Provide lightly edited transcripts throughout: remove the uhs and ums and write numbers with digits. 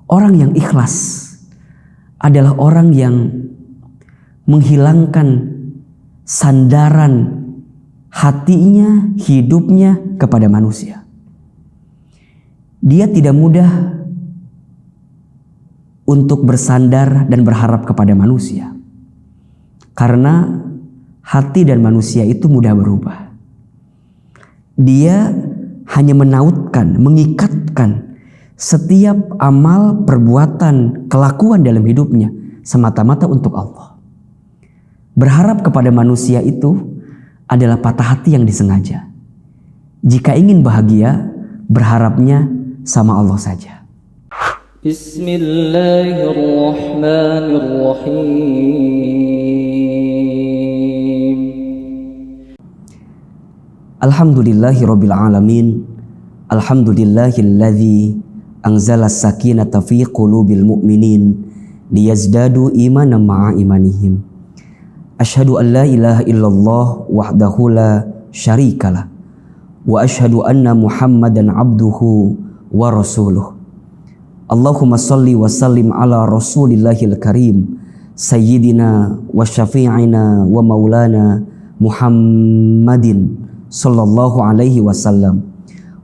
Orang yang ikhlas adalah orang yang menghilangkan sandaran hatinya, hidupnya kepada manusia. Dia tidak mudah untuk bersandar dan berharap kepada manusia. Karena hati dan manusia itu mudah berubah. Dia hanya menautkan, mengikatkan setiap amal, perbuatan, kelakuan dalam hidupnya semata-mata untuk Allah. Berharap kepada manusia itu adalah patah hati yang disengaja. Jika ingin bahagia, berharapnya sama Allah saja. Bismillahirrahmanirrahim. Alhamdulillahirabbil alamin. Alhamdulillahilladzi anzala sakinata fi qulubil mu'minin liyazdadu imanan ma'a imanihim. Asyhadu an la ilaha illallah wahdahu la syarikalah wa asyhadu anna Muhammadan abduhu wa rasuluh. Allahumma salli wa sallim ala rasulillahil karim sayyidina wa syafi'ina wa maulana Muhammadin sallallahu alaihi wasallam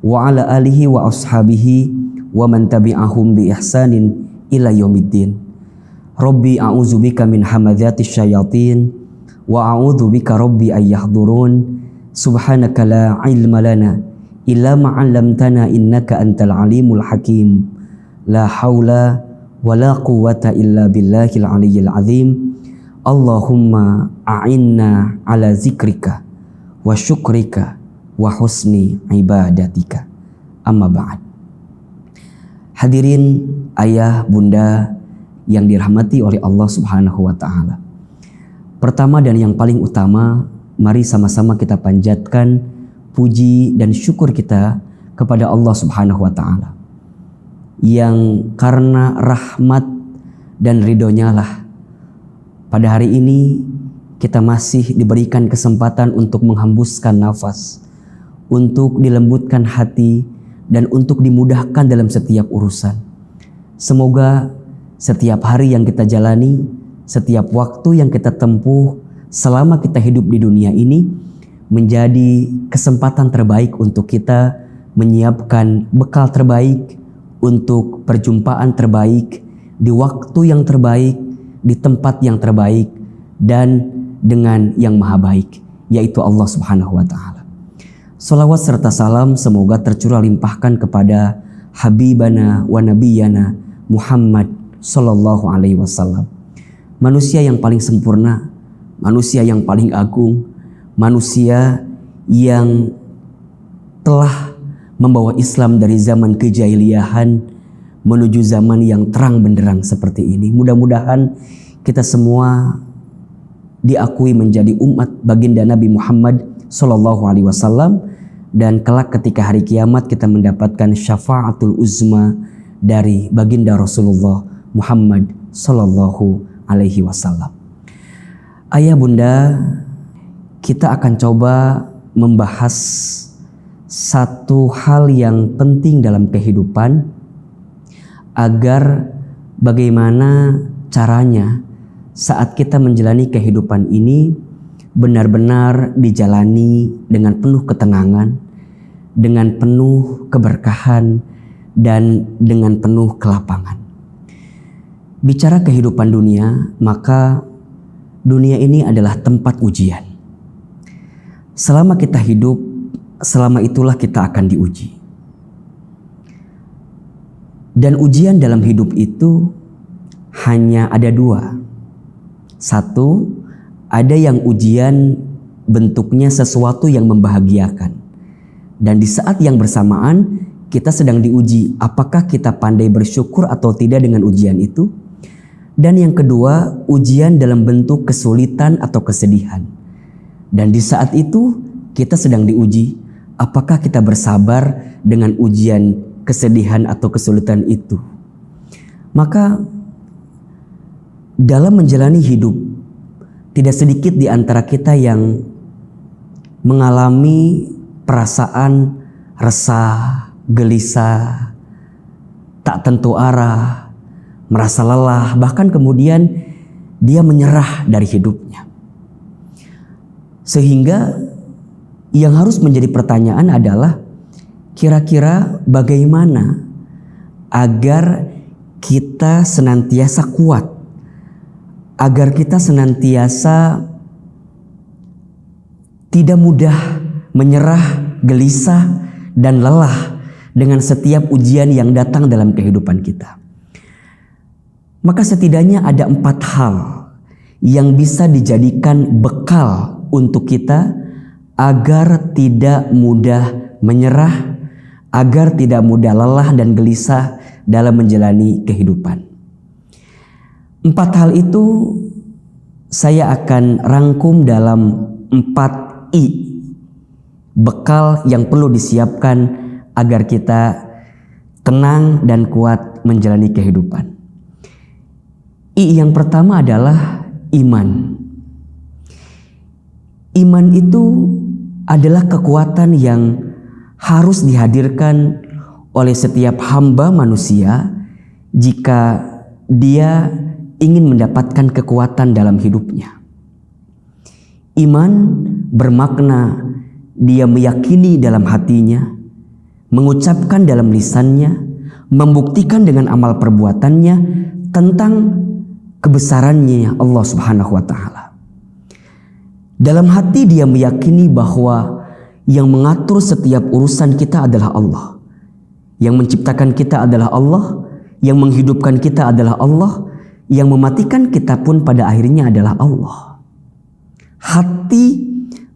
wa ala alihi wa ashabihi wa man tabi'ahum bi ihsanin ila yaumiddin. Rabbi a'udzubika min hamadzatis syayatin wa a'udzubika rabbi ay yahdurun. Subhanaka la ilma lana illa ma 'allamtana innaka antal alimul hakim. La haula wa la quwwata illa billahil aliyyil azim. Allahumma a'inna ala zikrika wa syukrika wa husni ibadatika. Amma ba'd. Hadirin ayah bunda yang dirahmati oleh Allah Subhanahu wa taala. Pertama dan yang paling utama, mari sama-sama kita panjatkan puji dan syukur kita kepada Allah Subhanahu wa taala. Yang karena rahmat dan ridhonya lah pada hari ini kita masih diberikan kesempatan untuk menghembuskan nafas, untuk dilembutkan hati, dan untuk dimudahkan dalam setiap urusan. Semoga setiap hari yang kita jalani, setiap waktu yang kita tempuh selama kita hidup di dunia ini menjadi kesempatan terbaik untuk kita menyiapkan bekal terbaik untuk perjumpaan terbaik di waktu yang terbaik, di tempat yang terbaik, dan dengan yang maha baik, yaitu Allah Subhanahu wa ta'ala. Salawat serta salam semoga tercurah limpahkan kepada Habibana wa Nabiyana Muhammad sallallahu alaihi wasallam. Manusia yang paling sempurna, manusia yang paling agung, manusia yang telah membawa Islam dari zaman kejahiliahan menuju zaman yang terang benderang seperti ini. Mudah-mudahan kita semua diakui menjadi umat baginda Nabi Muhammad sallallahu alaihi wasallam, dan kelak ketika hari kiamat kita mendapatkan syafaatul uzma dari baginda Rasulullah Muhammad sallallahu alaihi wasallam. Ayah bunda, kita akan coba membahas satu hal yang penting dalam kehidupan agar bagaimana caranya saat kita menjalani kehidupan ini benar-benar dijalani dengan penuh ketenangan, dengan penuh keberkahan, dan dengan penuh kelapangan. Bicara kehidupan dunia, maka dunia ini adalah tempat ujian. Selama kita hidup, selama itulah kita akan diuji. Dan ujian dalam hidup itu hanya ada dua. Satu, ada yang ujian bentuknya sesuatu yang membahagiakan. Dan di saat yang bersamaan kita sedang diuji apakah kita pandai bersyukur atau tidak dengan ujian itu. Dan yang kedua, ujian dalam bentuk kesulitan atau kesedihan. Dan di saat itu kita sedang diuji apakah kita bersabar dengan ujian kesedihan atau kesulitan itu. Maka dalam menjalani hidup, tidak sedikit di antara kita yang mengalami perasaan resah, gelisah, tak tentu arah, merasa lelah, bahkan kemudian dia menyerah dari hidupnya. Sehingga yang harus menjadi pertanyaan adalah kira-kira bagaimana agar kita senantiasa kuat, agar kita senantiasa tidak mudah menyerah, gelisah, dan lelah dengan setiap ujian yang datang dalam kehidupan kita. Maka setidaknya ada 4 hal yang bisa dijadikan bekal untuk kita agar tidak mudah menyerah, agar tidak mudah lelah dan gelisah dalam menjalani kehidupan. 4 hal itu saya akan rangkum dalam 4 I, bekal yang perlu disiapkan agar kita tenang dan kuat menjalani kehidupan. I yang pertama adalah iman. Iman itu adalah kekuatan yang harus dihadirkan oleh setiap hamba manusia jika dia ingin mendapatkan kekuatan dalam hidupnya. Iman bermakna dia meyakini dalam hatinya, mengucapkan dalam lisannya, membuktikan dengan amal perbuatannya tentang kebesarannya Allah Subhanahu wa Ta'ala. Dalam hati dia meyakini bahwa yang mengatur setiap urusan kita adalah Allah, yang menciptakan kita adalah Allah, yang menghidupkan kita adalah Allah, yang mematikan kita pun pada akhirnya adalah Allah. Hati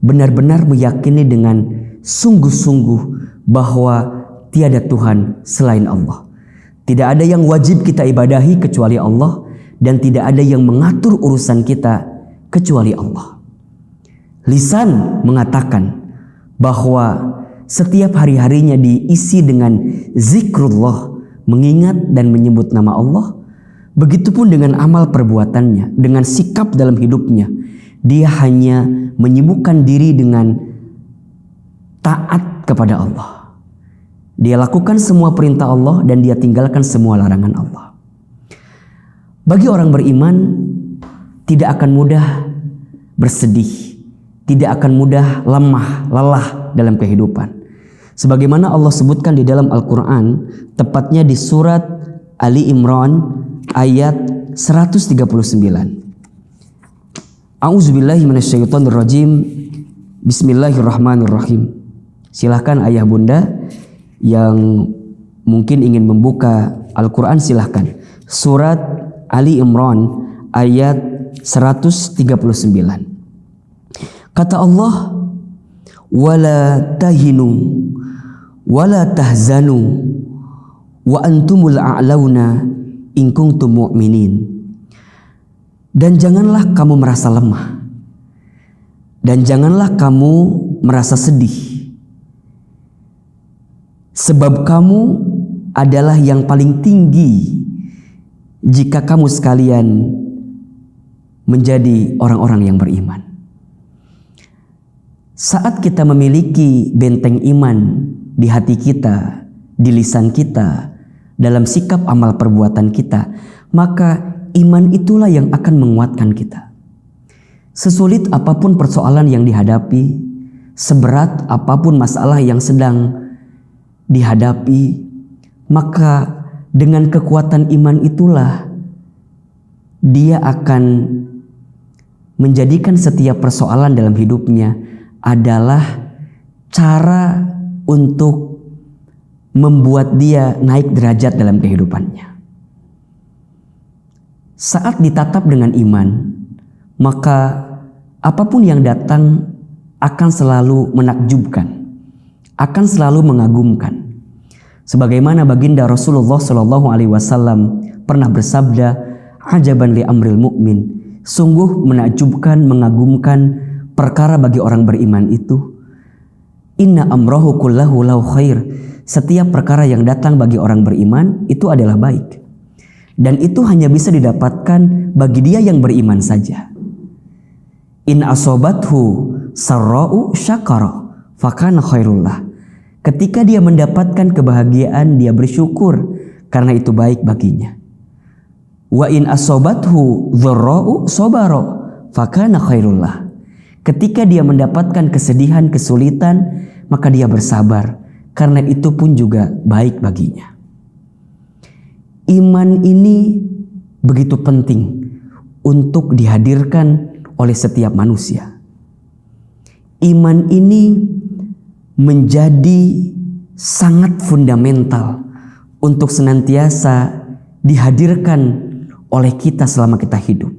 benar-benar meyakini dengan sungguh-sungguh bahwa tiada Tuhan selain Allah. Tidak ada yang wajib kita ibadahi kecuali Allah, dan tidak ada yang mengatur urusan kita kecuali Allah. Lisan mengatakan bahwa setiap hari-harinya diisi dengan zikrullah, mengingat dan menyebut nama Allah. Begitupun dengan amal perbuatannya, dengan sikap dalam hidupnya. Dia hanya menyibukkan diri dengan taat kepada Allah. Dia lakukan semua perintah Allah dan dia tinggalkan semua larangan Allah. Bagi orang beriman, tidak akan mudah bersedih, tidak akan mudah lemah, lelah dalam kehidupan. Sebagaimana Allah sebutkan di dalam Al-Quran, tepatnya di surat Ali Imran ayat 139. A'udzubillahi minasyaitonirrajim. Bismillahirrahmanirrahim. Silahkan ayah bunda yang mungkin ingin membuka Al-Quran, silahkan. Surat Ali Imran ayat 139. Kata Allah, wala tahinu wala tahzanu wa antumul a'launa in kuntum mu'minin. Dan janganlah kamu merasa lemah, dan janganlah kamu merasa sedih, sebab kamu adalah yang paling tinggi jika kamu sekalian menjadi orang-orang yang beriman. Saat kita memiliki benteng iman di hati kita, di lisan kita, dalam sikap amal perbuatan kita, maka iman itulah yang akan menguatkan kita. Sesulit apapun persoalan yang dihadapi, seberat apapun masalah yang sedang dihadapi, maka dengan kekuatan iman itulah dia akan menjadikan setiap persoalan dalam hidupnya adalah cara untuk membuat dia naik derajat dalam kehidupannya. Saat ditatap dengan iman, maka apapun yang datang akan selalu menakjubkan, akan selalu mengagumkan. Sebagaimana baginda Rasulullah SAW pernah bersabda, ajaban li amril mu'min, sungguh menakjubkan, mengagumkan perkara bagi orang beriman itu. Inna amrahu kullahu lahu khair, setiap perkara yang datang bagi orang beriman itu adalah baik, dan itu hanya bisa didapatkan bagi dia yang beriman saja. In asobathu sarra'u syakara fakana khairullah. Ketika dia mendapatkan kebahagiaan, dia bersyukur karena itu baik baginya. Wa in asobathu dzarra'u sabara fakana khairullah. Ketika dia mendapatkan kesedihan, kesulitan, maka dia bersabar, karena itu pun juga baik baginya. Iman ini begitu penting untuk dihadirkan oleh setiap manusia. Iman ini menjadi sangat fundamental untuk senantiasa dihadirkan oleh kita selama kita hidup.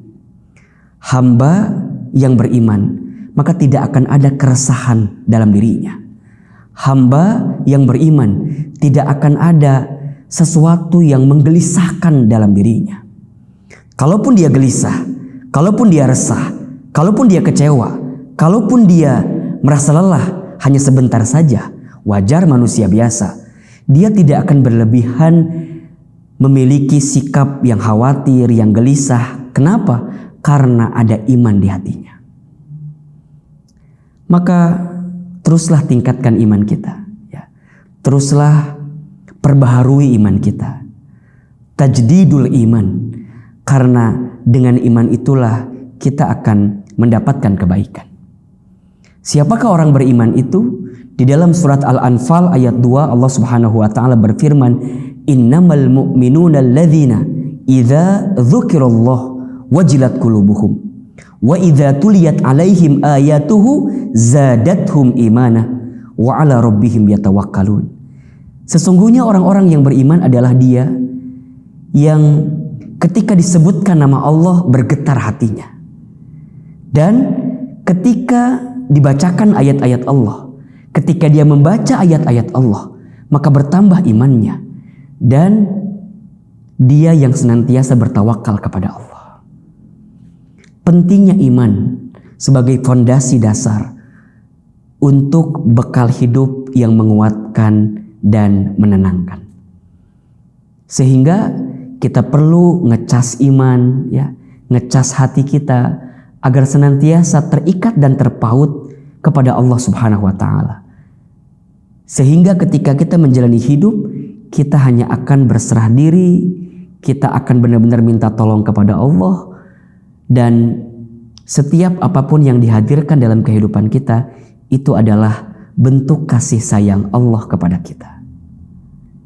Hamba yang beriman, maka tidak akan ada keresahan dalam dirinya. Hamba yang beriman, tidak akan ada sesuatu yang menggelisahkan dalam dirinya. Kalaupun dia gelisah, kalaupun dia resah, kalaupun dia kecewa, kalaupun dia merasa lelah hanya sebentar saja, wajar, manusia biasa. Dia tidak akan berlebihan memiliki sikap yang khawatir, yang gelisah. Kenapa? Karena ada iman di hatinya. Maka teruslah tingkatkan iman kita, ya. Teruslah perbaharui iman kita. Tajdidul iman. Karena dengan iman itulah kita akan mendapatkan kebaikan. Siapakah orang beriman itu? Di dalam surat Al-Anfal ayat 2 Allah Subhanahu wa taala berfirman, "Innamal mu'minuna alladzina idza dzukirallah wajilat qulubuhum wa idza tuliyat 'alaihim ayatuhu zadathum imana wa 'ala rabbihim yatawakkalun." Sesungguhnya orang-orang yang beriman adalah dia yang ketika disebutkan nama Allah bergetar hatinya. Dan ketika dibacakan ayat-ayat Allah, ketika dia membaca ayat-ayat Allah, maka bertambah imannya. Dan dia yang senantiasa bertawakal kepada Allah. Pentingnya iman sebagai fondasi dasar untuk bekal hidup yang menguatkan dan menenangkan. Sehingga kita perlu ngecas iman, ya, ngecas hati kita agar senantiasa terikat dan terpaut kepada Allah Subhanahu wa taala. Sehingga ketika kita menjalani hidup, kita hanya akan berserah diri, kita akan benar-benar minta tolong kepada Allah, dan setiap apapun yang dihadirkan dalam kehidupan kita itu adalah bentuk kasih sayang Allah kepada kita.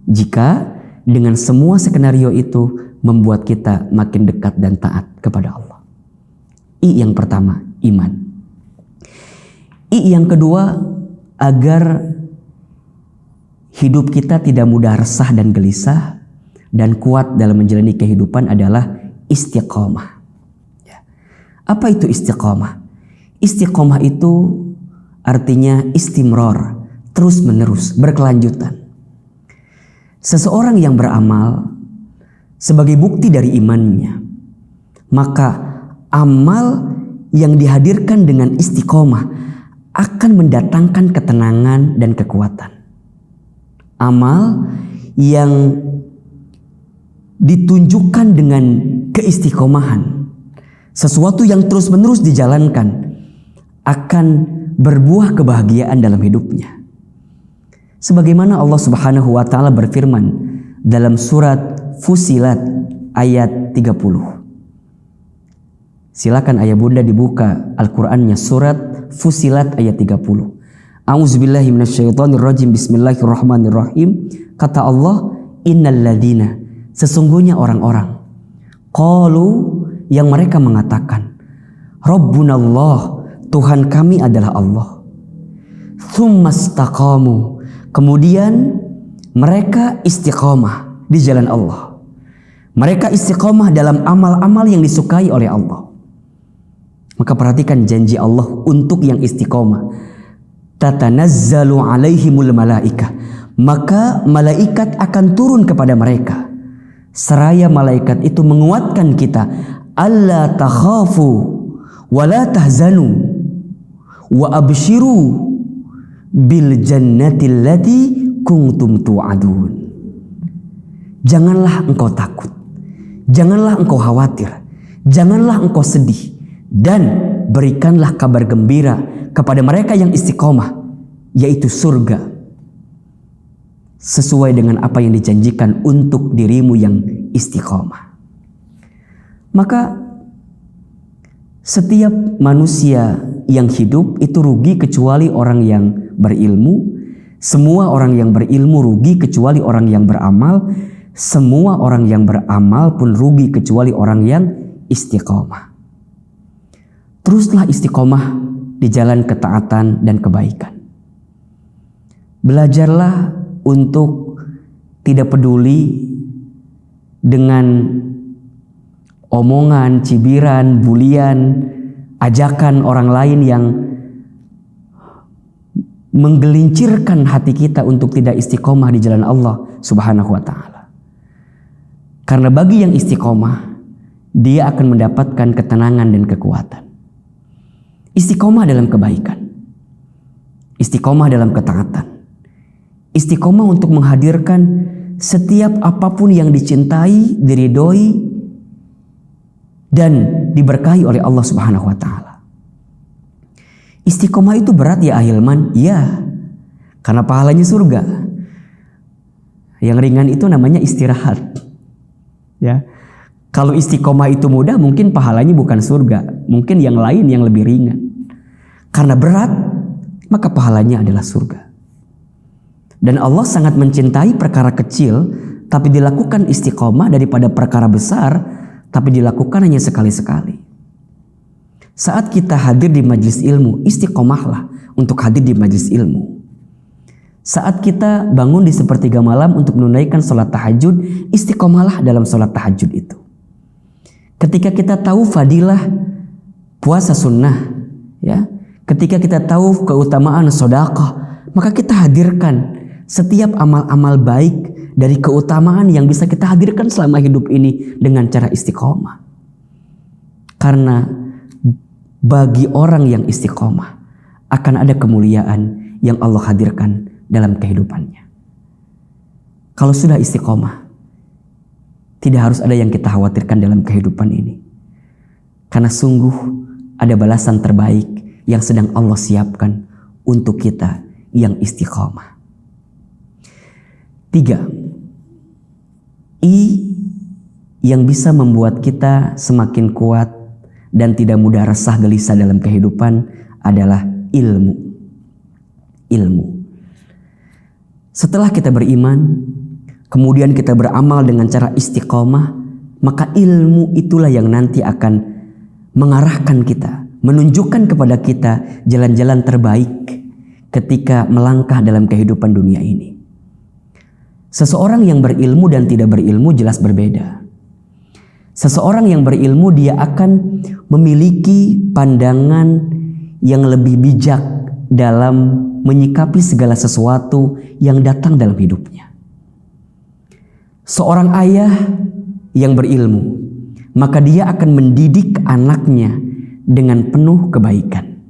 Jika dengan semua skenario itu membuat kita makin dekat dan taat kepada Allah. I yang pertama, iman. I yang kedua, agar hidup kita tidak mudah resah dan gelisah dan kuat dalam menjalani kehidupan adalah istiqomah. Apa itu istiqomah? Istiqomah itu artinya istimror, terus menerus, berkelanjutan. Seseorang yang beramal sebagai bukti dari imannya, maka amal yang dihadirkan dengan istiqomah akan mendatangkan ketenangan dan kekuatan. Amal yang ditunjukkan dengan keistiqomahan, sesuatu yang terus-menerus dijalankan, akan berbuah kebahagiaan dalam hidupnya. Sebagaimana Allah Subhanahu wa taala berfirman dalam surat Fussilat ayat 30. Silakan ayah bunda dibuka Al-Qur'annya, surat Fussilat ayat 30. A'udzubillahi minasyaitonirrajim, bismillahirrahmanirrahim. Kata Allah, innal ladzina, sesungguhnya orang-orang, qalu, yang mereka mengatakan, Rabbunallah, Tuhan kami adalah Allah. Tsumastaqamu, kemudian mereka istiqomah di jalan Allah. Mereka istiqomah dalam amal-amal yang disukai oleh Allah. Maka perhatikan janji Allah untuk yang istiqomah. Tatanazzalu alaihimul malaikah, maka malaikat akan turun kepada mereka. Seraya malaikat itu menguatkan kita, alla takhafu wa la tahzanu wa abshiru bil jannati allati kuntum tu'adun. Janganlah engkau takut, janganlah engkau khawatir, janganlah engkau sedih, dan berikanlah kabar gembira kepada mereka yang istiqomah, yaitu surga sesuai dengan apa yang dijanjikan untuk dirimu yang istiqomah. Maka setiap manusia yang hidup itu rugi kecuali orang yang berilmu. Semua orang yang berilmu rugi kecuali orang yang beramal. Semua orang yang beramal pun rugi kecuali orang yang istiqomah. Teruslah istiqomah di jalan ketaatan dan kebaikan. Belajarlah untuk tidak peduli dengan omongan, cibiran, bulian, ajakan orang lain yang menggelincirkan hati kita untuk tidak istiqomah di jalan Allah Subhanahu wa ta'ala. Karena bagi yang istiqomah, dia akan mendapatkan ketenangan dan kekuatan. Istiqomah dalam kebaikan, istiqomah dalam ketaatan, istiqomah untuk menghadirkan setiap apapun yang dicintai, diridhoi, dan diberkahi oleh Allah Subhanahu wa ta'ala. Istiqomah itu berat ya ahilman? Ya, karena pahalanya surga. Yang ringan itu namanya istirahat. Ya, kalau istiqomah itu mudah, mungkin pahalanya bukan surga, mungkin yang lain yang lebih ringan. Karena berat, maka pahalanya adalah surga. Dan Allah sangat mencintai perkara kecil, tapi dilakukan istiqomah daripada perkara besar, tapi dilakukan hanya sekali-sekali. Saat kita hadir di majelis ilmu, istiqomahlah untuk hadir di majelis ilmu. Saat kita bangun di sepertiga malam untuk menunaikan sholat tahajud, istiqomahlah dalam sholat tahajud itu. Ketika kita tahu fadilah puasa sunnah, ya, ketika kita tahu keutamaan sedekah, maka kita hadirkan setiap amal-amal baik dari keutamaan yang bisa kita hadirkan selama hidup ini dengan cara istiqomah. Karena bagi orang yang istiqomah akan ada kemuliaan yang Allah hadirkan dalam kehidupannya. Kalau sudah istiqomah, tidak harus ada yang kita khawatirkan dalam kehidupan ini. Karena sungguh ada balasan terbaik yang sedang Allah siapkan untuk kita yang istiqomah. 3. I yang bisa membuat kita semakin kuat dan tidak mudah resah gelisah dalam kehidupan adalah ilmu. Ilmu. Setelah kita beriman, kemudian kita beramal dengan cara istiqomah, maka ilmu itulah yang nanti akan mengarahkan kita, menunjukkan kepada kita jalan-jalan terbaik ketika melangkah dalam kehidupan dunia ini. Seseorang yang berilmu dan tidak berilmu jelas berbeda. Seseorang yang berilmu dia akan memiliki pandangan yang lebih bijak dalam menyikapi segala sesuatu yang datang dalam hidupnya. Seorang ayah yang berilmu, maka dia akan mendidik anaknya dengan penuh kebaikan.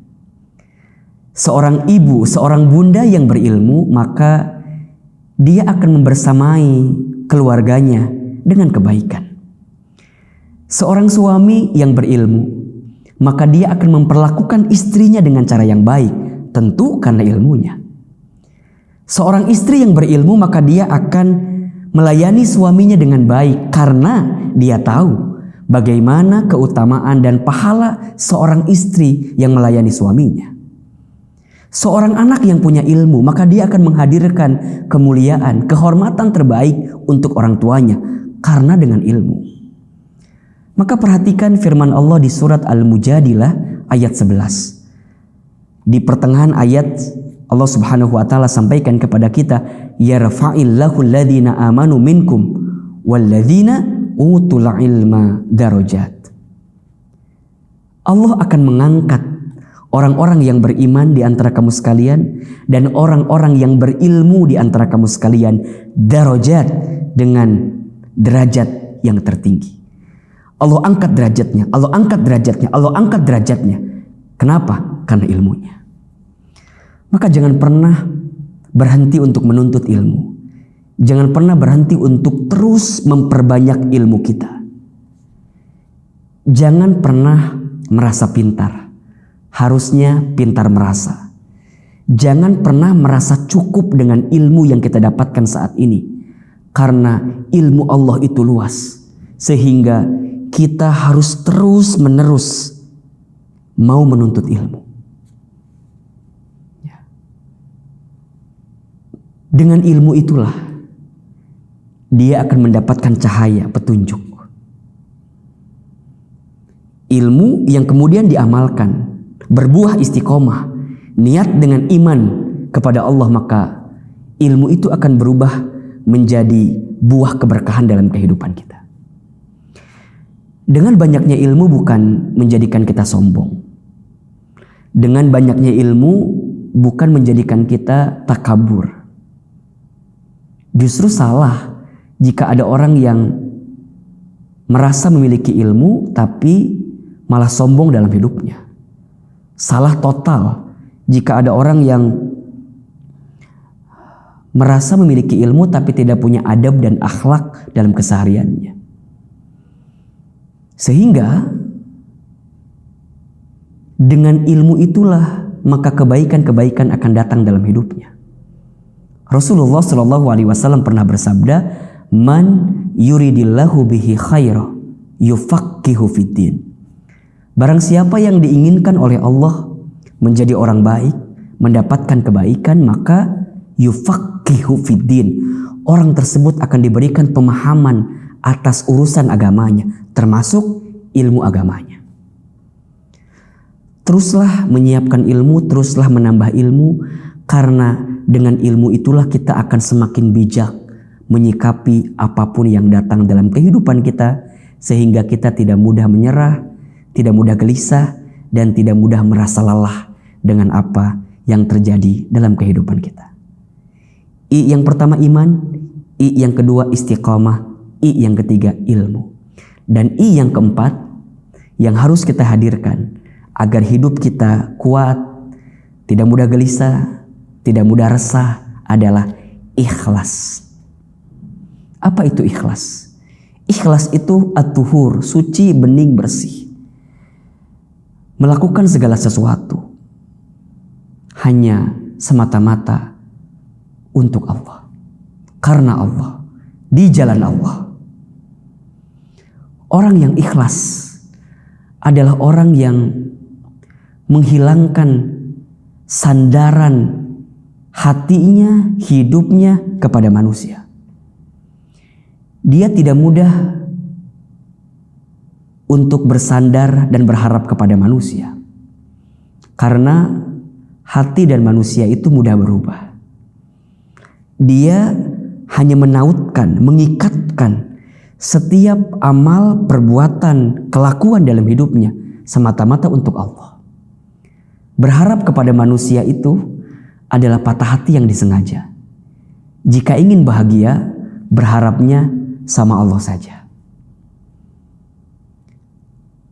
Seorang ibu, seorang bunda yang berilmu, maka dia akan membersamai keluarganya dengan kebaikan. Seorang suami yang berilmu, maka dia akan memperlakukan istrinya dengan cara yang baik, tentu karena ilmunya. Seorang istri yang berilmu, maka dia akan melayani suaminya dengan baik karena dia tahu bagaimana keutamaan dan pahala seorang istri yang melayani suaminya. Seorang anak yang punya ilmu, maka dia akan menghadirkan kemuliaan, kehormatan terbaik untuk orang tuanya karena dengan ilmu. Maka perhatikan firman Allah di surat Al-Mujadilah ayat 11. Di pertengahan ayat Allah Subhanahu wa taala sampaikan kepada kita, yarfa'illahu alladhina amanu minkum walladzina utul ilma darajat. Allah akan mengangkat orang-orang yang beriman di antara kamu sekalian dan orang-orang yang berilmu di antara kamu sekalian darajat, dengan derajat yang tertinggi. Allah angkat derajatnya, Allah angkat derajatnya, Allah angkat derajatnya. Kenapa? Karena ilmunya. Maka jangan pernah berhenti untuk menuntut ilmu. Jangan pernah berhenti untuk terus memperbanyak ilmu kita. Jangan pernah merasa pintar. Harusnya pintar merasa. Jangan pernah merasa cukup dengan ilmu yang kita dapatkan saat ini. Karena ilmu Allah itu luas. Sehingga kita harus terus-menerus mau menuntut ilmu. Dengan ilmu itulah dia akan mendapatkan cahaya petunjuk. Ilmu yang kemudian diamalkan, berbuah istiqomah, niat dengan iman kepada Allah, maka ilmu itu akan berubah menjadi buah keberkahan dalam kehidupan kita. Dengan banyaknya ilmu bukan menjadikan kita sombong. Dengan banyaknya ilmu bukan menjadikan kita takabur. Justru salah jika ada orang yang merasa memiliki ilmu tapi malah sombong dalam hidupnya. Salah total jika ada orang yang merasa memiliki ilmu tapi tidak punya adab dan akhlak dalam kesehariannya. Sehingga dengan ilmu itulah maka kebaikan-kebaikan akan datang dalam hidupnya. Rasulullah Shallallahu Alaihi Wasallam pernah bersabda, "Man yuridillahu bihi khaira yufaqihu fiddin." Barang siapa yang diinginkan oleh Allah menjadi orang baik, mendapatkan kebaikan, maka yufaqihu fiddin. Orang tersebut akan diberikan pemahaman atas urusan agamanya, termasuk ilmu agamanya. Teruslah menyiapkan ilmu, teruslah menambah ilmu, karena dengan ilmu itulah kita akan semakin bijak menyikapi apapun yang datang dalam kehidupan kita, sehingga kita tidak mudah menyerah, tidak mudah gelisah, dan tidak mudah merasa lelah dengan apa yang terjadi dalam kehidupan kita. I yang pertama iman, I yang kedua istiqamah, I yang ketiga ilmu. Dan I yang keempat yang harus kita hadirkan agar hidup kita kuat, tidak mudah gelisah, tidak mudah resah adalah ikhlas. Apa itu ikhlas? Ikhlas itu at-tuhur, suci, bening, bersih. Melakukan segala sesuatu hanya semata-mata untuk Allah, karena Allah, di jalan Allah. Orang yang ikhlas adalah orang yang menghilangkan sandaran hatinya, hidupnya kepada manusia. Dia tidak mudah untuk bersandar dan berharap kepada manusia, karena hati dan manusia itu mudah berubah. Dia hanya menautkan, mengikatkan setiap amal, perbuatan, kelakuan dalam hidupnya semata-mata untuk Allah. Berharap kepada manusia itu adalah patah hati yang disengaja. Jika ingin bahagia, berharapnya sama Allah saja.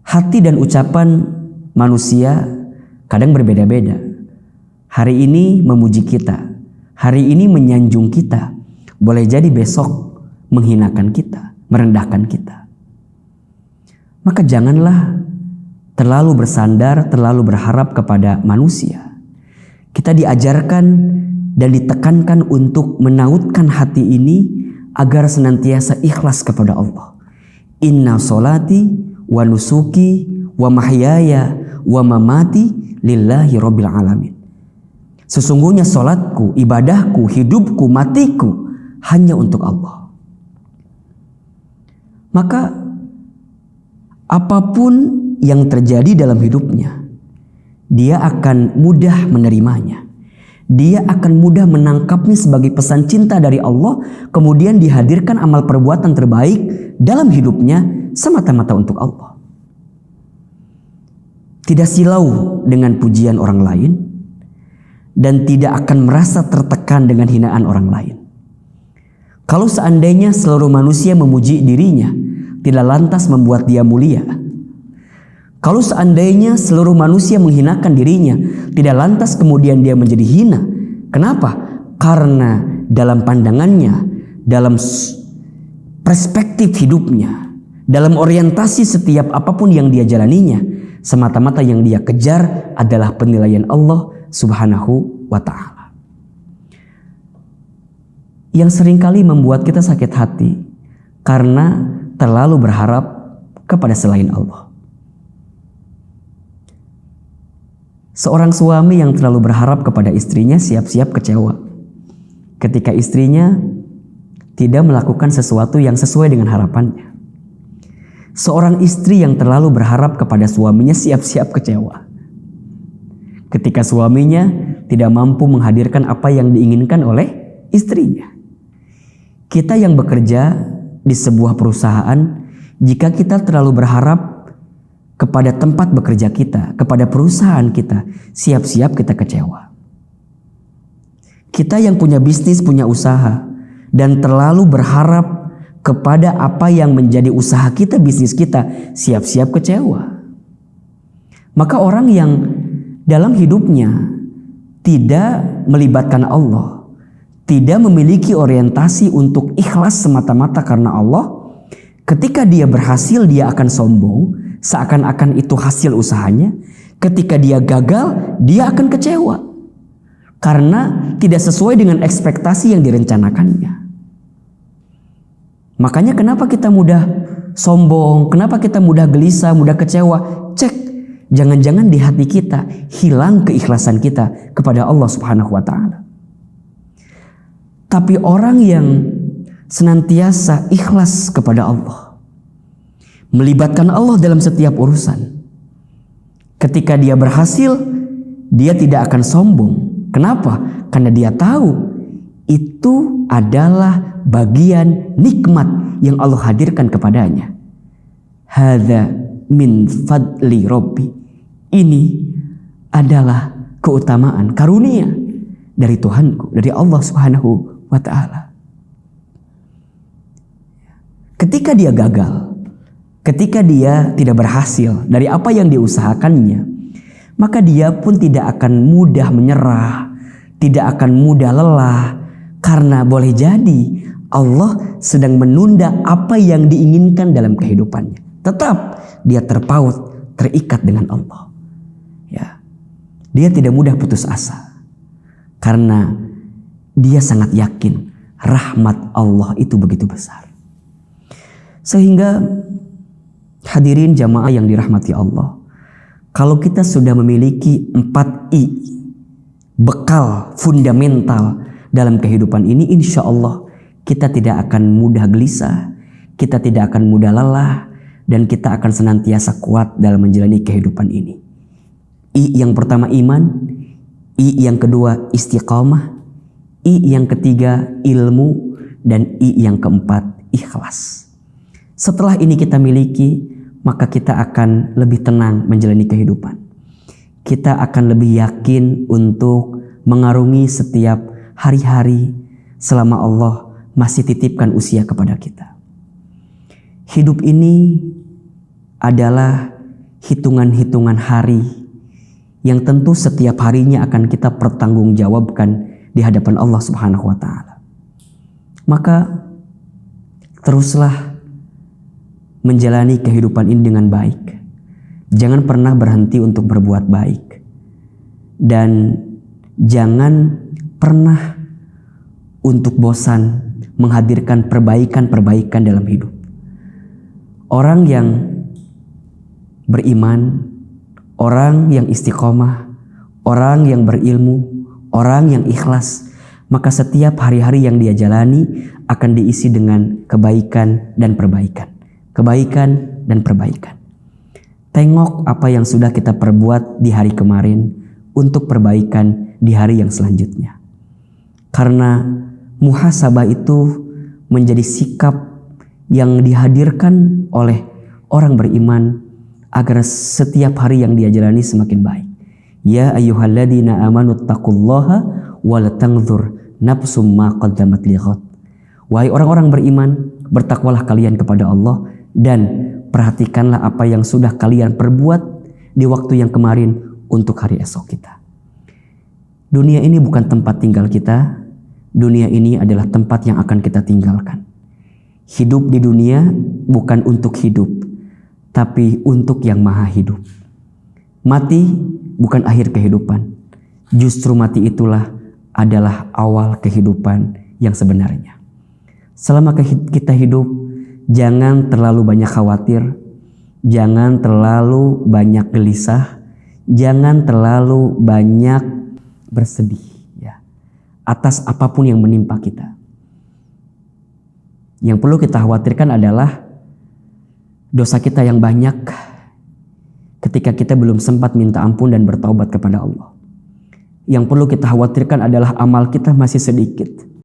Hati dan ucapan manusia kadang berbeda-beda. Hari ini memuji kita, hari ini menyanjung kita, boleh jadi besok menghinakan kita, merendahkan kita. Maka janganlah terlalu bersandar, terlalu berharap kepada manusia. Kita diajarkan dan ditekankan untuk menautkan hati ini agar senantiasa ikhlas kepada Allah. Inna sholati wa nusuki wa mahyaya wa mamati lillahi rabbil alamin. Sesungguhnya solatku, ibadahku, hidupku, matiku hanya untuk Allah. Maka apapun yang terjadi dalam hidupnya, dia akan mudah menerimanya. Dia akan mudah menangkapnya sebagai pesan cinta dari Allah, kemudian dihadirkan amal perbuatan terbaik dalam hidupnya semata-mata untuk Allah. Tidak silau dengan pujian orang lain, dan tidak akan merasa tertekan dengan hinaan orang lain. Kalau seandainya seluruh manusia memuji dirinya, tidak lantas membuat dia mulia. Kalau seandainya seluruh manusia menghinakan dirinya, tidak lantas kemudian dia menjadi hina. Kenapa? Karena dalam pandangannya, dalam perspektif hidupnya, dalam orientasi setiap apapun yang dia jalaninya, semata-mata yang dia kejar adalah penilaian Allah Subhanahu wa ta'ala. Yang seringkali membuat kita sakit hati karena terlalu berharap kepada selain Allah. Seorang suami yang terlalu berharap kepada istrinya siap-siap kecewa ketika istrinya tidak melakukan sesuatu yang sesuai dengan harapannya. Seorang istri yang terlalu berharap kepada suaminya siap-siap kecewa ketika suaminya tidak mampu menghadirkan apa yang diinginkan oleh istrinya. Kita yang bekerja di sebuah perusahaan, jika kita terlalu berharap kepada tempat bekerja kita, kepada perusahaan kita, siap-siap kita kecewa. Kita yang punya bisnis, punya usaha, dan terlalu berharap kepada apa yang menjadi usaha kita, bisnis kita, siap-siap kecewa. Maka orang yang dalam hidupnya tidak melibatkan Allah, tidak memiliki orientasi untuk ikhlas semata-mata karena Allah, ketika dia berhasil dia akan sombong, seakan-akan itu hasil usahanya. Ketika dia gagal, dia akan kecewa karena tidak sesuai dengan ekspektasi yang direncanakannya. Makanya kenapa kita mudah sombong, kenapa kita mudah gelisah, mudah kecewa? Cek, jangan-jangan di hati kita hilang keikhlasan kita kepada Allah Subhanahu wa taala. Tapi orang yang senantiasa ikhlas kepada Allah, melibatkan Allah dalam setiap urusan, ketika dia berhasil, dia tidak akan sombong. Kenapa? Karena dia tahu itu adalah bagian nikmat yang Allah hadirkan kepadanya. Hadza min fadli Rabbi. Ini adalah keutamaan, karunia dari Tuhanku, dari Allah Subhanahu wa taala. Ketika dia gagal, ketika dia tidak berhasil dari apa yang diusahakannya, maka dia pun tidak akan mudah menyerah, tidak akan mudah lelah, karena boleh jadi Allah sedang menunda apa yang diinginkan dalam kehidupannya. Tetap dia terpaut, terikat dengan Allah. Ya, dia tidak mudah putus asa, karena dia sangat yakin rahmat Allah itu begitu besar. Sehingga hadirin jamaah yang dirahmati Allah, kalau kita sudah memiliki 4 I, bekal fundamental dalam kehidupan ini, insya Allah kita tidak akan mudah gelisah, kita tidak akan mudah lelah, dan kita akan senantiasa kuat dalam menjalani kehidupan ini. I yang pertama iman, I yang kedua istiqamah, I yang ketiga ilmu, dan I yang keempat ikhlas. Setelah ini kita miliki, maka kita akan lebih tenang menjalani kehidupan. Kita akan lebih yakin untuk mengarungi setiap hari-hari selama Allah masih titipkan usia kepada kita. Hidup ini adalah hitungan-hitungan hari yang tentu setiap harinya akan kita pertanggungjawabkan di hadapan Allah Subhanahu wa taala. Maka teruslah menjalani kehidupan ini dengan baik. Jangan pernah berhenti untuk berbuat baik. Dan jangan pernah untuk bosan menghadirkan perbaikan-perbaikan dalam hidup. Orang yang beriman, orang yang istiqomah, orang yang berilmu, orang yang ikhlas, maka setiap hari-hari yang dia jalani akan diisi dengan kebaikan dan perbaikan. Kebaikan dan perbaikan. Tengok apa yang sudah kita perbuat di hari kemarin untuk perbaikan di hari yang selanjutnya. Karena muhasabah itu menjadi sikap yang dihadirkan oleh orang beriman agar setiap hari yang dia jalani semakin baik. Ya ayyuhalladzina amanu taqullaha wal tanzur nafsum ma qaddamat lighad. Wahai orang-orang beriman, bertakwalah kalian kepada Allah dan perhatikanlah apa yang sudah kalian perbuat di waktu yang kemarin untuk hari esok kita. Dunia ini bukan tempat tinggal kita. Dunia ini adalah tempat yang akan kita tinggalkan. Hidup di dunia bukan untuk hidup, tapi untuk yang maha hidup. Mati bukan akhir kehidupan. Justru mati itulah adalah awal kehidupan yang sebenarnya. Selama kita hidup, jangan terlalu banyak khawatir, Jangan terlalu banyak gelisah, jangan terlalu banyak bersedih ya atas apapun yang menimpa kita. Yang perlu kita khawatirkan adalah dosa kita yang banyak ketika kita belum sempat minta ampun dan bertaubat kepada Allah. Yang perlu kita khawatirkan adalah amal kita masih sedikit